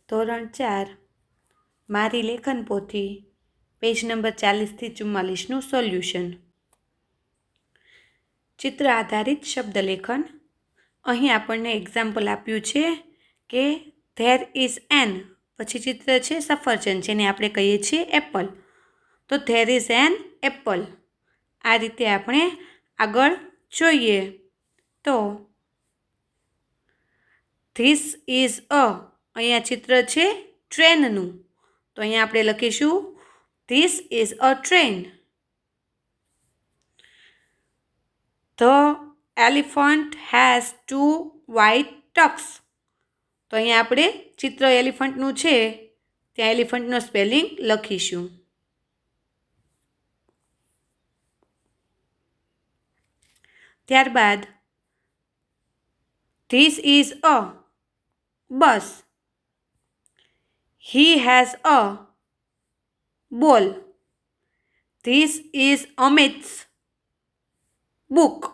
ધોરણ 4 મારી લેખન પોથી પેજ નંબર 40થી 44નું સોલ્યુશન. ચિત્ર આધારિત શબ્દલેખન. અહીં આપણને એક્ઝામ્પલ આપ્યું છે કે ધેર ઇઝ એન, પછી ચિત્ર છે સફરજન, જેને આપણે કહીએ છીએ એપલ. તો ધેર ઇઝ એન એપલ. આ રીતે આપણે આગળ જોઈએ તો ધીસ ઇઝ અ, અહીંયા ચિત્ર છે ટ્રેનનું, તો અહીંયા આપણે લખીશું this is a train. The elephant has 2 white Tux. તો અહીંયા આપણે ચિત્ર એલિફન્ટનું છે ત્યાં એલિફન્ટનો સ્પેલિંગ લખીશું. ત્યારબાદ this is a bus. He has a ball. This is Amit's book.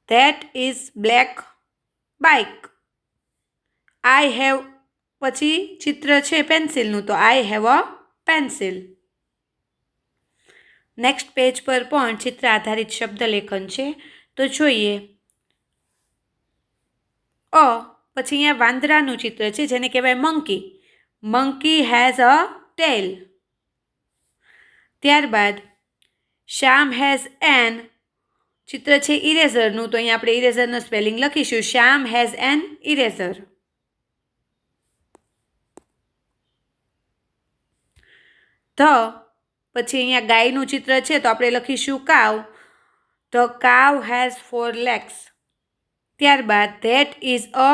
That is black bike. I have, પછી ચિત્ર છે પેન્સિલનું, તો I have a pencil. Next page પર પણ ચિત્ર આધારિત શબ્દલેખન છે, તો જોઈએ. પછી અહીંયા વાંદરાનું ચિત્ર છે જેને કહેવાય મંકી. મંકી હેઝ અ ટેલ. ત્યારબાદ શ્યામ હેઝ એન, ચિત્ર છે ઇરેઝરનું, તો અહીંયા આપણે ઇરેઝરનો સ્પેલિંગ લખીશું શ્યામ હેઝ એન ઇરેઝર. પછી અહીંયા ગાયનું ચિત્ર છે તો આપણે લખીશું cow. The cow has 4 legs. ત્યારબાદ that is a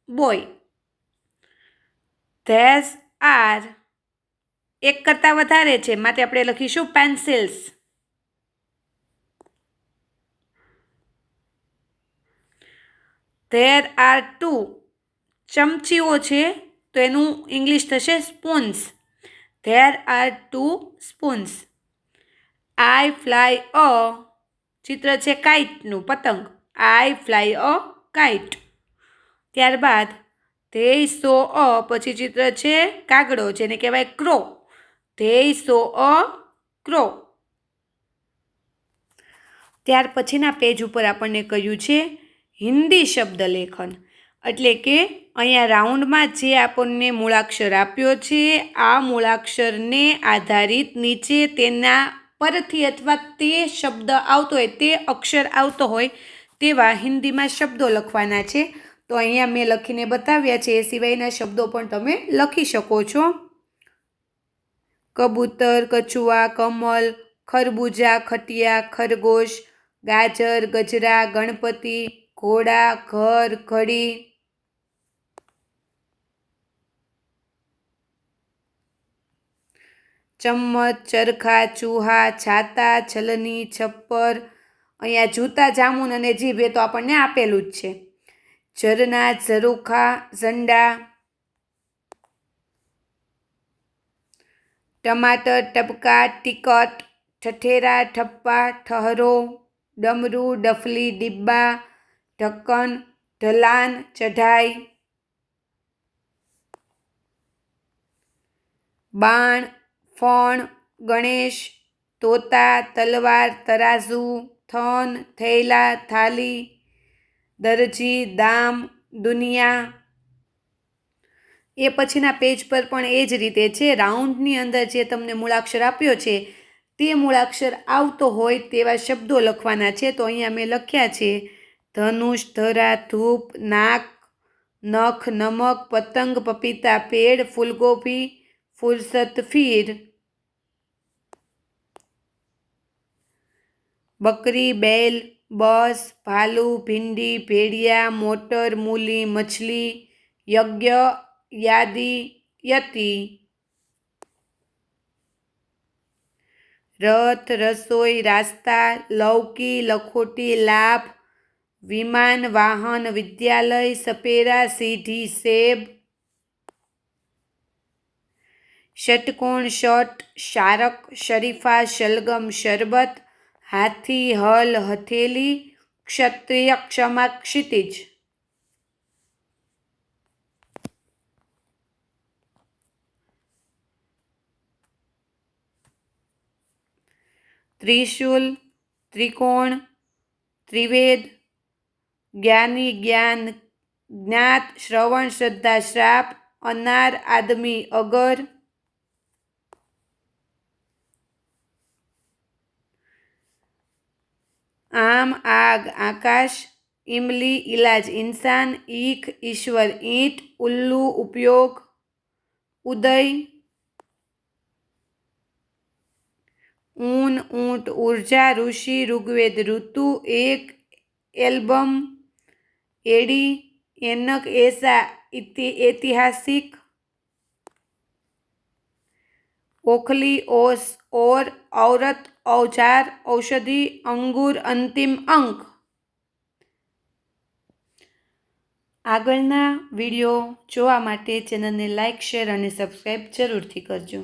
boy. These are, એક કરતાં વધારે છે માટે આપણે લખીશું પેન્સિલ્સ. ધેર આર 2, ચમચીઓ છે તો એનું ઇંગ્લિશ થશે spoons. There are 2 spoons. I fly a, ચિત્ર છે કાઇટનું, પતંગ. I fly a kite. ત્યારબાદ ધેય સો અ, પછી ચિત્ર છે કાગડો જેને કહેવાય crow. They saw a crow. ત્યાર પછીના પેજ ઉપર આપણને કહ્યું છે હિન્દી શબ્દલેખન. એટલે કે અહીંયા રાઉન્ડમાં જે આપણને મૂળાક્ષર આપ્યો છે, આ મૂળાક્ષરને આધારિત નીચે તેના પરથી અથવા તે શબ્દ આવતો હોય, તે અક્ષર આવતો હોય તેવા હિન્દીમાં શબ્દો લખવાના છે. તો અહીંયા મેં લખીને બતાવ્યા છે, એ સિવાયના શબ્દો પણ તમે લખી શકો છો. કબૂતર, કછુઆ, કમલ, ખરબૂજા, ખટિયા, ખરગોશ, ગાજર, ગજરા, ગણપતિ, ઘોડા, ઘર, ઘડી. ચમ્મચ, ચરખા, ચૂહા, છાતા, છલની, છપ્પર. અહીંયા જૂતા, જામુન અને જીભ એ તો આપણને આપેલું જ છે. ઝરણા, ઝરૂખા, ઝંડા. ટમાટર, ટપકા, ટિકટ, ઠઠેરા, ઠપ્પા, ઠહરો, ડમરું, ડફલી, ડિબ્બા, ઢક્કન, ઢલાન, ચઢાઈ. બાણ, ફણ, ગણેશ, તોતા, તલવાર, તરાજુ, થન, થૈલા, થાલી, દરજી, દામ, દુનિયા. એ પછીના પેજ પર પણ એ જ રીતે છે. રાઉન્ડની અંદર જે તમને મૂળાક્ષર આપ્યો છે તે મૂળાક્ષર આવતો હોય તેવા શબ્દો લખવાના છે. તો અહીંયા મેં લખ્યા છે ધનુષ, ધરા, ધૂપ, નાક, નખ, નમક, પતંગ, પપીતા, પેડ, ફૂલગોભી, ફુરસત, ફીર. બકરી, બેલ, બસ, ભાલુ, ભીંડી, ભેડિયા, મોટર, મૂલી, મછલી, યજ્ઞ, યાદી, યતિ. રથ, રસોઈ, રાસ્તા, લૌકી, લખોટી, લાભ, વિમાન, વાહન, વિદ્યાલય, સપેરા, સીઢી, સેબ. ષટકોણ, શટ, શારક, શરીફા, શલગમ, શરબત, હાથી, હલ, હથેલી, क्षत्रिय क्षमा क्षितिज। त्रिशूल, त्रिकोण, त्रिवेद, ज्ञानी ज्ञान, ज्ञात, श्रवण श्रद्धा श्राप, अनार आदमी अगर, आम आग आकाश, इमली इलाज इंसान, ईख ईश्वर ईंट, उल्लू उपयोग, उदय ऊन ऊंट ऊर्जा, ऋषि ऋग्वेद ऋतु, एक एल्बम एडी, एनक ऐसा ऐतिहासिक, ओखली ओस और औरत औजार औषधि, अंगूर अंतिम अंक। આગળના વિડીયો જોવા માટે ચેનલને લાઇક શેર અને સબસ્ક્રાઈબ જરૂરથી કરજો।